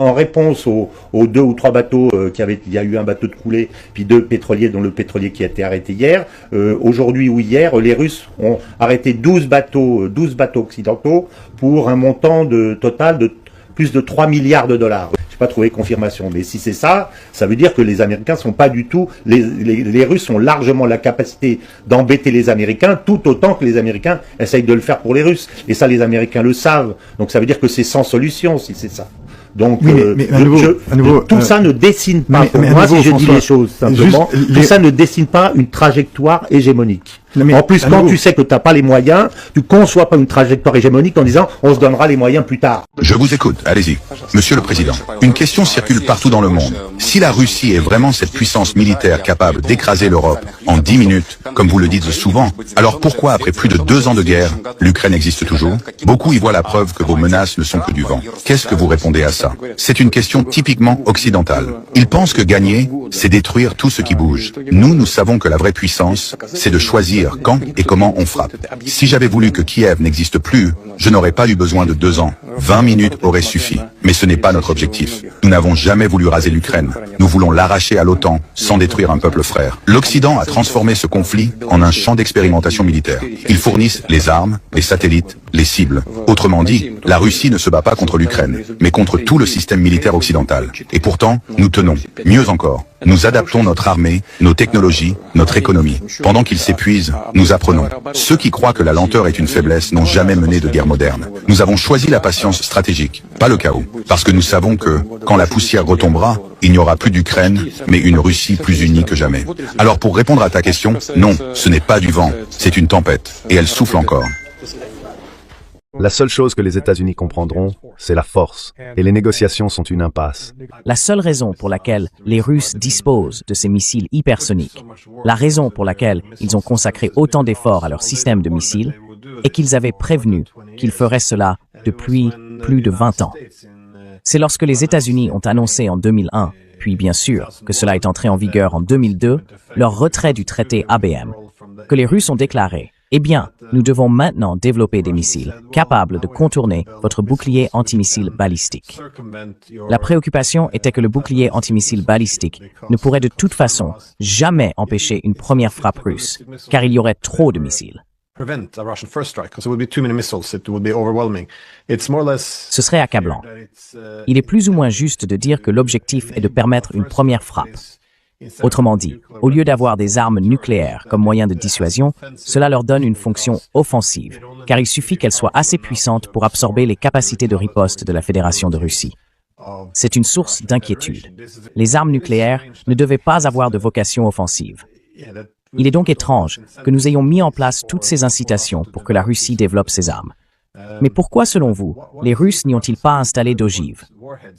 En réponse aux 2 ou 3 bateaux il y a eu un bateau de coulé, puis 2 pétroliers, dont le pétrolier qui a été arrêté hier. Aujourd'hui ou hier, les Russes ont arrêté 12 bateaux occidentaux pour un montant total de plus de 3 milliards de dollars. J'ai pas trouvé confirmation, mais si c'est ça, ça veut dire que les Américains sont pas du tout, les Russes ont largement la capacité d'embêter les Américains, tout autant que les Américains essayent de le faire pour les Russes. Et ça, les Américains le savent. Donc ça veut dire que c'est sans solution si c'est ça. Donc, oui, mais à nouveau, tout ça ne dessine pas, pour moi, si je dis les choses simplement, tout ça ne dessine pas une trajectoire hégémonique. En plus, quand tu sais que tu n'as pas les moyens, tu conçois pas une trajectoire hégémonique en disant on se donnera les moyens plus tard. Je vous écoute, allez-y. Monsieur le Président, une question circule partout dans le monde. Si la Russie est vraiment cette puissance militaire capable d'écraser l'Europe en 10 minutes, comme vous le dites souvent, alors pourquoi, après plus de 2 ans de guerre, l'Ukraine existe toujours? Beaucoup y voient la preuve que vos menaces ne sont que du vent. Qu'est-ce que vous répondez à ça? C'est une question typiquement occidentale. Ils pensent que gagner, c'est détruire tout ce qui bouge. Nous savons que la vraie puissance, c'est de choisir quand et comment on frappe. Si j'avais voulu que Kiev n'existe plus, je n'aurais pas eu besoin de 2 ans. 20 minutes auraient suffi. Mais ce n'est pas notre objectif. Nous n'avons jamais voulu raser l'Ukraine. Nous voulons l'arracher à l'OTAN sans détruire un peuple frère. L'Occident a transformé ce conflit en un champ d'expérimentation militaire. Ils fournissent les armes, les satellites, les cibles. Autrement dit, la Russie ne se bat pas contre l'Ukraine, mais contre tout le système militaire occidental. Et pourtant, nous tenons. Mieux encore, nous adaptons notre armée, nos technologies, notre économie. Pendant qu'ils s'épuisent, nous apprenons. Ceux qui croient que la lenteur est une faiblesse n'ont jamais mené de guerre moderne. Nous avons choisi la patience stratégique, pas le chaos. Parce que nous savons que, quand la poussière retombera, il n'y aura plus d'Ukraine, mais une Russie plus unie que jamais. Alors pour répondre à ta question, non, ce n'est pas du vent, c'est une tempête, et elle souffle encore. La seule chose que les États-Unis comprendront, c'est la force, et les négociations sont une impasse. La seule raison pour laquelle les Russes disposent de ces missiles hypersoniques, la raison pour laquelle ils ont consacré autant d'efforts à leur système de missiles, est qu'ils avaient prévenu qu'ils feraient cela depuis plus de 20 ans. C'est lorsque les États-Unis ont annoncé en 2001, puis bien sûr que cela est entré en vigueur en 2002, leur retrait du traité ABM, que les Russes ont déclaré « Eh bien, nous devons maintenant développer des missiles capables de contourner votre bouclier antimissile balistique. » La préoccupation était que le bouclier antimissile balistique ne pourrait de toute façon jamais empêcher une première frappe russe, car il y aurait trop de missiles. Ce serait accablant. Il est plus ou moins juste de dire que l'objectif est de permettre une première frappe. Autrement dit, au lieu d'avoir des armes nucléaires comme moyen de dissuasion, cela leur donne une fonction offensive, car il suffit qu'elles soient assez puissantes pour absorber les capacités de riposte de la Fédération de Russie. C'est une source d'inquiétude. Les armes nucléaires ne devaient pas avoir de vocation offensive. Il est donc étrange que nous ayons mis en place toutes ces incitations pour que la Russie développe ses armes. Mais pourquoi, selon vous, les Russes n'y ont-ils pas installé d'ogives?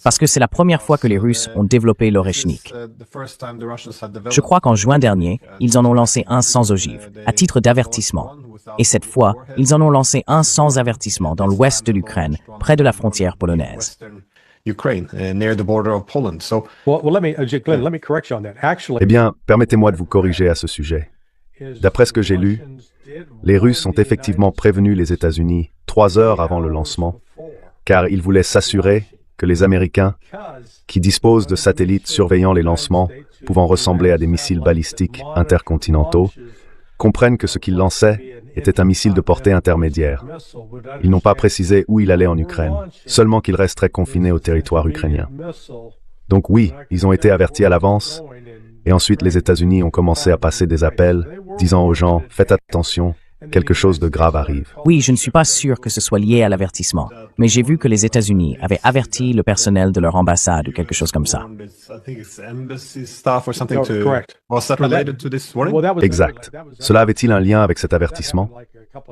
Parce que c'est la première fois que les Russes ont développé l'Oreshnik. Je crois qu'en juin dernier, ils en ont lancé un sans ogive, à titre d'avertissement. Et cette fois, ils en ont lancé un sans avertissement dans l'ouest de l'Ukraine, près de la frontière polonaise. Eh bien, permettez-moi de vous corriger à ce sujet. D'après ce que j'ai lu, les Russes ont effectivement prévenu les États-Unis 3 heures avant le lancement, car ils voulaient s'assurer que les Américains, qui disposent de satellites surveillant les lancements, pouvant ressembler à des missiles balistiques intercontinentaux, comprennent que ce qu'ils lançaient était un missile de portée intermédiaire. Ils n'ont pas précisé où il allait en Ukraine, seulement qu'il resterait confiné au territoire ukrainien. Donc oui, ils ont été avertis à l'avance, et ensuite les États-Unis ont commencé à passer des appels, disant aux gens « Faites attention, quelque chose de grave arrive ». Oui, je ne suis pas sûr que ce soit lié à l'avertissement, mais j'ai vu que les États-Unis avaient averti le personnel de leur ambassade ou quelque chose comme ça. Exact. Cela avait-il un lien avec cet avertissement?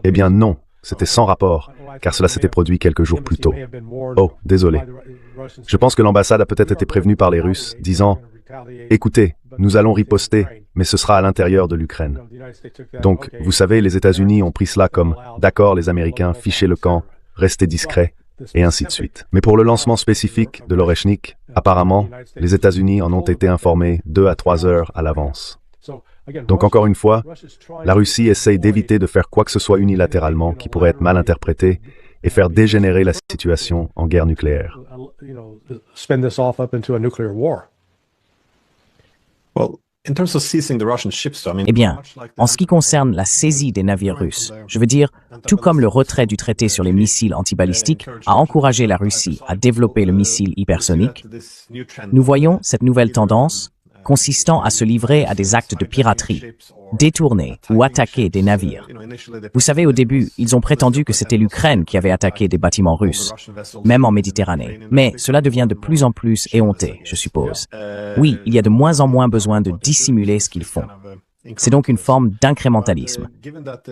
Eh bien non, c'était sans rapport, car cela s'était produit quelques jours plus tôt. Oh, désolé. Je pense que l'ambassade a peut-être été prévenue par les Russes, disant « Écoutez, nous allons riposter, mais ce sera à l'intérieur de l'Ukraine. » Donc, vous savez, les États-Unis ont pris cela comme « D'accord, les Américains, fichez le camp, restez discrets », et ainsi de suite. Mais pour le lancement spécifique de l'Oreshnik, apparemment, les États-Unis en ont été informés 2 à 3 heures à l'avance. Donc encore une fois, la Russie essaye d'éviter de faire quoi que ce soit unilatéralement qui pourrait être mal interprété et faire dégénérer la situation en guerre nucléaire. Eh bien, en ce qui concerne la saisie des navires russes, je veux dire, tout comme le retrait du traité sur les missiles antibalistiques a encouragé la Russie à développer le missile hypersonique, nous voyons cette nouvelle tendance consistant à se livrer à des actes de piraterie, détourner ou attaquer des navires. Vous savez, au début, ils ont prétendu que c'était l'Ukraine qui avait attaqué des bâtiments russes, même en Méditerranée. Mais cela devient de plus en plus éhonté, je suppose. Oui, il y a de moins en moins besoin de dissimuler ce qu'ils font. C'est donc une forme d'incrémentalisme.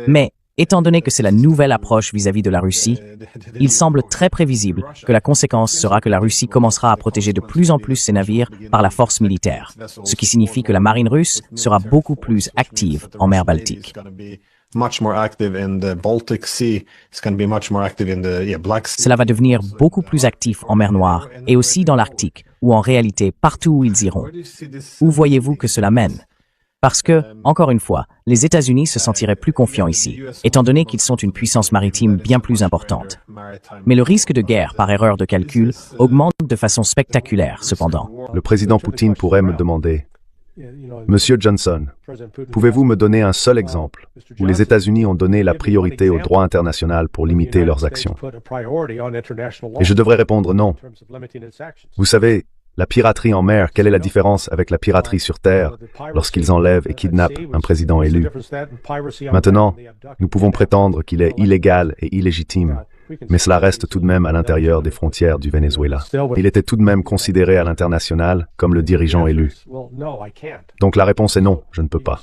Mais, étant donné que c'est la nouvelle approche vis-à-vis de la Russie, il semble très prévisible que la conséquence sera que la Russie commencera à protéger de plus en plus ses navires par la force militaire, ce qui signifie que la marine russe sera beaucoup plus active en mer Baltique. Cela va devenir beaucoup plus actif en mer Noire et aussi dans l'Arctique, ou en réalité partout où ils iront. Où voyez-vous que cela mène ? Parce que, encore une fois, les États-Unis se sentiraient plus confiants ici, étant donné qu'ils sont une puissance maritime bien plus importante. Mais le risque de guerre par erreur de calcul augmente de façon spectaculaire, cependant. Le président Poutine pourrait me demander, « Monsieur Johnson, pouvez-vous me donner un seul exemple où les États-Unis ont donné la priorité au droit international pour limiter leurs actions ?» Et je devrais répondre non. Vous savez, la piraterie en mer, quelle est la différence avec la piraterie sur terre lorsqu'ils enlèvent et kidnappent un président élu? Maintenant, nous pouvons prétendre qu'il est illégal et illégitime, mais cela reste tout de même à l'intérieur des frontières du Venezuela. Il était tout de même considéré à l'international comme le dirigeant élu. Donc la réponse est non, je ne peux pas.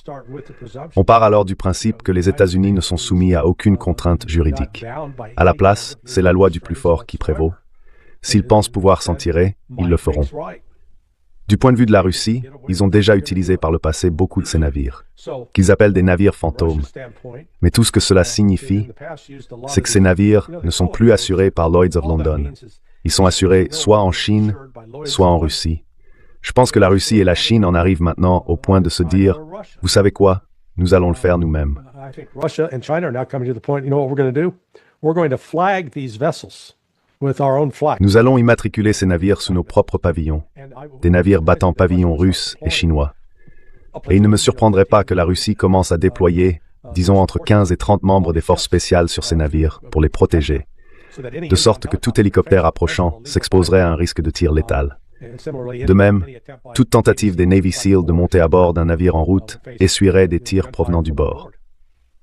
On part alors du principe que les États-Unis ne sont soumis à aucune contrainte juridique. À la place, c'est la loi du plus fort qui prévaut. S'ils pensent pouvoir s'en tirer, ils le feront. Du point de vue de la Russie, ils ont déjà utilisé par le passé beaucoup de ces navires, qu'ils appellent des navires fantômes. Mais tout ce que cela signifie, c'est que ces navires ne sont plus assurés par Lloyd's of London. Ils sont assurés soit en Chine, soit en Russie. Je pense que la Russie et la Chine en arrivent maintenant au point de se dire, vous savez quoi, nous allons le faire nous-mêmes. Nous allons immatriculer ces navires sous nos propres pavillons, des navires battant pavillon russe et chinois. Et il ne me surprendrait pas que la Russie commence à déployer, disons entre 15 et 30 membres des forces spéciales sur ces navires pour les protéger, de sorte que tout hélicoptère approchant s'exposerait à un risque de tir létal. De même, toute tentative des Navy SEAL de monter à bord d'un navire en route essuierait des tirs provenant du bord.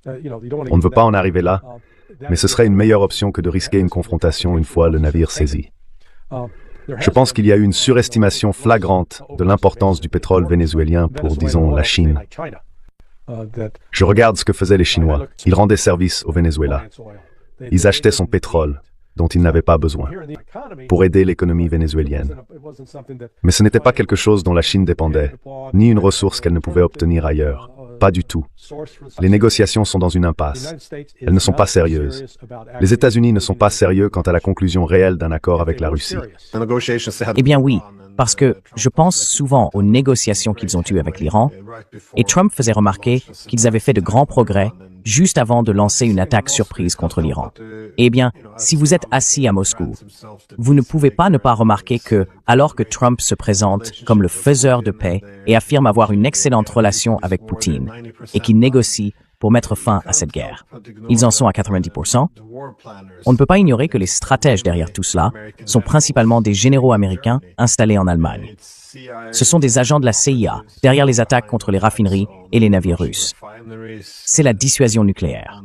On ne veut pas en arriver là, mais ce serait une meilleure option que de risquer une confrontation une fois le navire saisi. Je pense qu'il y a eu une surestimation flagrante de l'importance du pétrole vénézuélien pour, disons, la Chine. Je regarde ce que faisaient les Chinois. Ils rendaient service au Venezuela. Ils achetaient son pétrole, dont ils n'avaient pas besoin, pour aider l'économie vénézuélienne. Mais ce n'était pas quelque chose dont la Chine dépendait, ni une ressource qu'elle ne pouvait obtenir ailleurs. Pas du tout. Les négociations sont dans une impasse. Elles ne sont pas sérieuses. Les États-Unis ne sont pas sérieux quant à la conclusion réelle d'un accord avec la Russie. Eh bien oui, parce que je pense souvent aux négociations qu'ils ont eues avec l'Iran, et Trump faisait remarquer qu'ils avaient fait de grands progrès juste avant de lancer une attaque surprise contre l'Iran. Eh bien, si vous êtes assis à Moscou, vous ne pouvez pas ne pas remarquer que, alors que Trump se présente comme le faiseur de paix et affirme avoir une excellente relation avec Poutine, et qu'il négocie pour mettre fin à cette guerre, ils en sont à 90%, on ne peut pas ignorer que les stratèges derrière tout cela sont principalement des généraux américains installés en Allemagne. Ce sont des agents de la CIA derrière les attaques contre les raffineries et les navires russes. C'est la dissuasion nucléaire.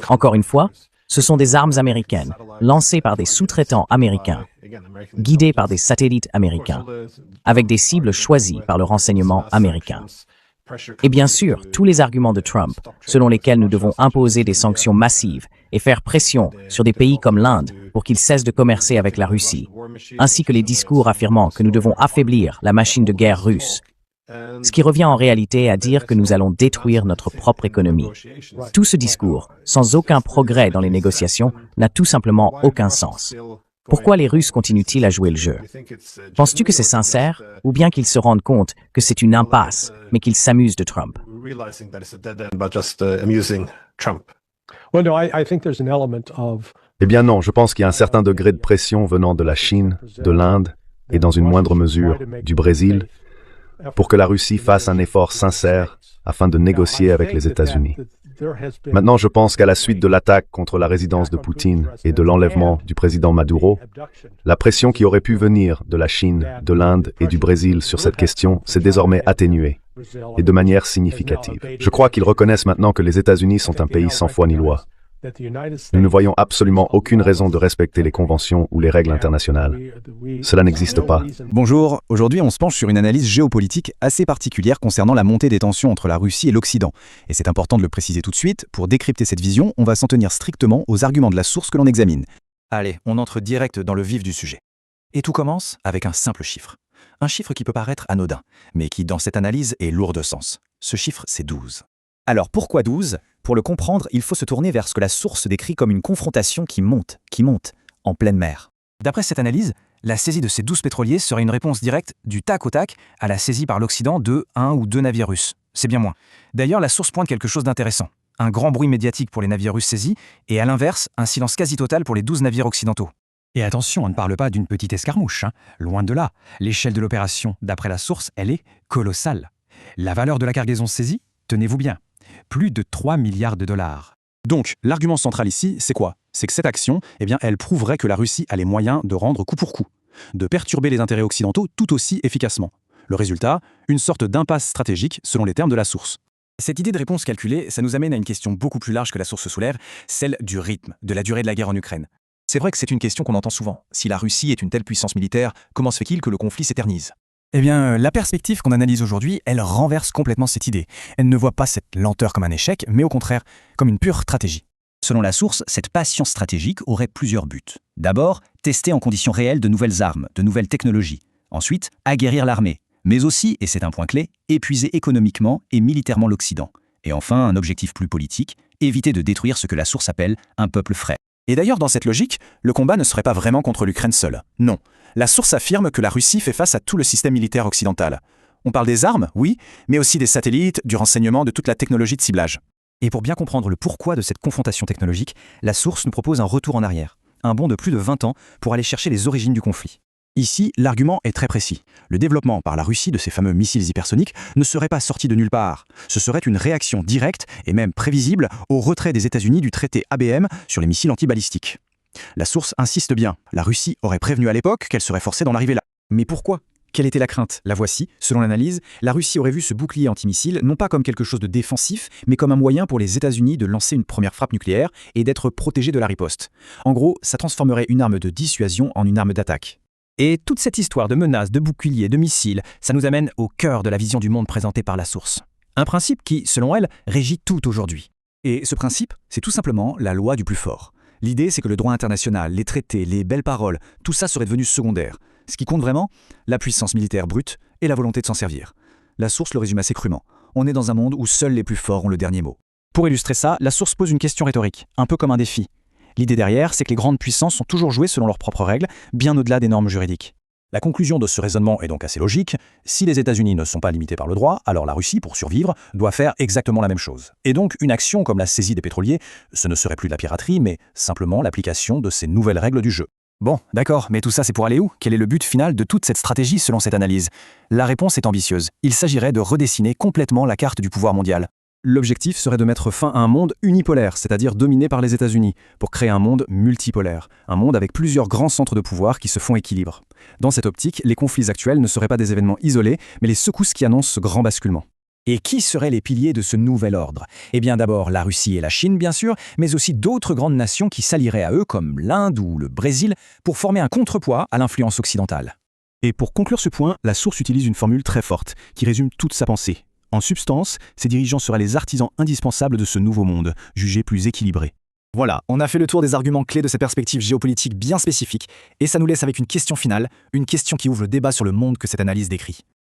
Encore une fois, ce sont des armes américaines, lancées par des sous-traitants américains, guidées par des satellites américains, avec des cibles choisies par le renseignement américain. Et bien sûr, tous les arguments de Trump, selon lesquels nous devons imposer des sanctions massives et faire pression sur des pays comme l'Inde pour qu'ils cessent de commercer avec la Russie, ainsi que les discours affirmant que nous devons affaiblir la machine de guerre russe, ce qui revient en réalité à dire que nous allons détruire notre propre économie. Tout ce discours, sans aucun progrès dans les négociations, n'a tout simplement aucun sens. Pourquoi les Russes continuent-ils à jouer le jeu? Penses-tu que c'est sincère, ou bien qu'ils se rendent compte que c'est une impasse, mais qu'ils s'amusent de Trump? Eh bien non, je pense qu'il y a un certain degré de pression venant de la Chine, de l'Inde et dans une moindre mesure du Brésil pour que la Russie fasse un effort sincère afin de négocier avec les États-Unis. Maintenant, je pense qu'à la suite de l'attaque contre la résidence de Poutine et de l'enlèvement du président Maduro, la pression qui aurait pu venir de la Chine, de l'Inde et du Brésil sur cette question s'est désormais atténuée, et de manière significative. Je crois qu'ils reconnaissent maintenant que les États-Unis sont un pays sans foi ni loi. Nous ne voyons absolument aucune raison de respecter les conventions ou les règles internationales. Cela n'existe pas. Bonjour, aujourd'hui on se penche sur une analyse géopolitique assez particulière concernant la montée des tensions entre la Russie et l'Occident. Et c'est important de le préciser tout de suite, pour décrypter cette vision, on va s'en tenir strictement aux arguments de la source que l'on examine. Allez, on entre direct dans le vif du sujet. Et tout commence avec un simple chiffre. Un chiffre qui peut paraître anodin, mais qui dans cette analyse est lourd de sens. Ce chiffre, c'est 12. Alors pourquoi 12 ? Pour le comprendre, il faut se tourner vers ce que la source décrit comme une confrontation qui monte, en pleine mer. D'après cette analyse, la saisie de ces 12 pétroliers serait une réponse directe du tac au tac à la saisie par l'Occident de 1 ou 2 navires russes. C'est bien moins. D'ailleurs, la source pointe quelque chose d'intéressant. Un grand bruit médiatique pour les navires russes saisis, et à l'inverse, un silence quasi total pour les 12 navires occidentaux. Et attention, on ne parle pas d'une petite escarmouche, loin de là. L'échelle de l'opération, d'après la source, elle est colossale. La valeur de la cargaison saisie, tenez-vous bien, plus de 3 milliards de dollars. Donc, l'argument central ici, c'est quoi? C'est que cette action, elle prouverait que la Russie a les moyens de rendre coup pour coup, de perturber les intérêts occidentaux tout aussi efficacement. Le résultat, une sorte d'impasse stratégique selon les termes de la source. Cette idée de réponse calculée, ça nous amène à une question beaucoup plus large que la source soulève, celle du rythme, de la durée de la guerre en Ukraine. C'est vrai que c'est une question qu'on entend souvent. Si la Russie est une telle puissance militaire, comment se fait-il que le conflit s'éternise? La perspective qu'on analyse aujourd'hui, elle renverse complètement cette idée. Elle ne voit pas cette lenteur comme un échec, mais au contraire, comme une pure stratégie. Selon la source, cette patience stratégique aurait plusieurs buts. D'abord, tester en conditions réelles de nouvelles armes, de nouvelles technologies. Ensuite, aguerrir l'armée. Mais aussi, et c'est un point clé, épuiser économiquement et militairement l'Occident. Et enfin, un objectif plus politique, éviter de détruire ce que la source appelle un peuple frais. Et d'ailleurs, dans cette logique, le combat ne serait pas vraiment contre l'Ukraine seule. Non. La source affirme que la Russie fait face à tout le système militaire occidental. On parle des armes, oui, mais aussi des satellites, du renseignement, de toute la technologie de ciblage. Et pour bien comprendre le pourquoi de cette confrontation technologique, la source nous propose un retour en arrière, un bond de plus de 20 ans pour aller chercher les origines du conflit. Ici, l'argument est très précis. Le développement par la Russie de ces fameux missiles hypersoniques ne serait pas sorti de nulle part. Ce serait une réaction directe et même prévisible au retrait des États-Unis du traité ABM sur les missiles antibalistiques. La source insiste bien. La Russie aurait prévenu à l'époque qu'elle serait forcée d'en arriver là. Mais pourquoi ? Quelle était la crainte? La voici. Selon l'analyse, la Russie aurait vu ce bouclier antimissile non pas comme quelque chose de défensif, mais comme un moyen pour les États-Unis de lancer une première frappe nucléaire et d'être protégés de la riposte. En gros, ça transformerait une arme de dissuasion en une arme d'attaque. Et toute cette histoire de menaces, de boucliers, de missiles, ça nous amène au cœur de la vision du monde présentée par la source. Un principe qui, selon elle, régit tout aujourd'hui. Et ce principe, c'est tout simplement la loi du plus fort. L'idée, c'est que le droit international, les traités, les belles paroles, tout ça serait devenu secondaire. Ce qui compte vraiment, la puissance militaire brute et la volonté de s'en servir. La source le résume assez crûment. On est dans un monde où seuls les plus forts ont le dernier mot. Pour illustrer ça, la source pose une question rhétorique, un peu comme un défi. L'idée derrière, c'est que les grandes puissances sont toujours jouées selon leurs propres règles, bien au-delà des normes juridiques. La conclusion de ce raisonnement est donc assez logique. Si les États-Unis ne sont pas limités par le droit, alors la Russie, pour survivre, doit faire exactement la même chose. Et donc, une action comme la saisie des pétroliers, ce ne serait plus de la piraterie, mais simplement l'application de ces nouvelles règles du jeu. Bon, d'accord, mais tout ça c'est pour aller où? Quel est le but final de toute cette stratégie selon cette analyse? La réponse est ambitieuse. Il s'agirait de redessiner complètement la carte du pouvoir mondial. L'objectif serait de mettre fin à un monde unipolaire, c'est-à-dire dominé par les États-Unis, pour créer un monde multipolaire, un monde avec plusieurs grands centres de pouvoir qui se font équilibre. Dans cette optique, les conflits actuels ne seraient pas des événements isolés, mais les secousses qui annoncent ce grand basculement. Et qui seraient les piliers de ce nouvel ordre? Eh bien d'abord la Russie et la Chine bien sûr, mais aussi d'autres grandes nations qui s'allieraient à eux comme l'Inde ou le Brésil pour former un contrepoids à l'influence occidentale. Et pour conclure ce point, la source utilise une formule très forte qui résume toute sa pensée. En substance, ces dirigeants seraient les artisans indispensables de ce nouveau monde, jugé plus équilibré. Voilà, on a fait le tour des arguments clés de cette perspective géopolitique bien spécifique, et ça nous laisse avec une question finale, une question qui ouvre le débat sur le monde que cette analyse décrit.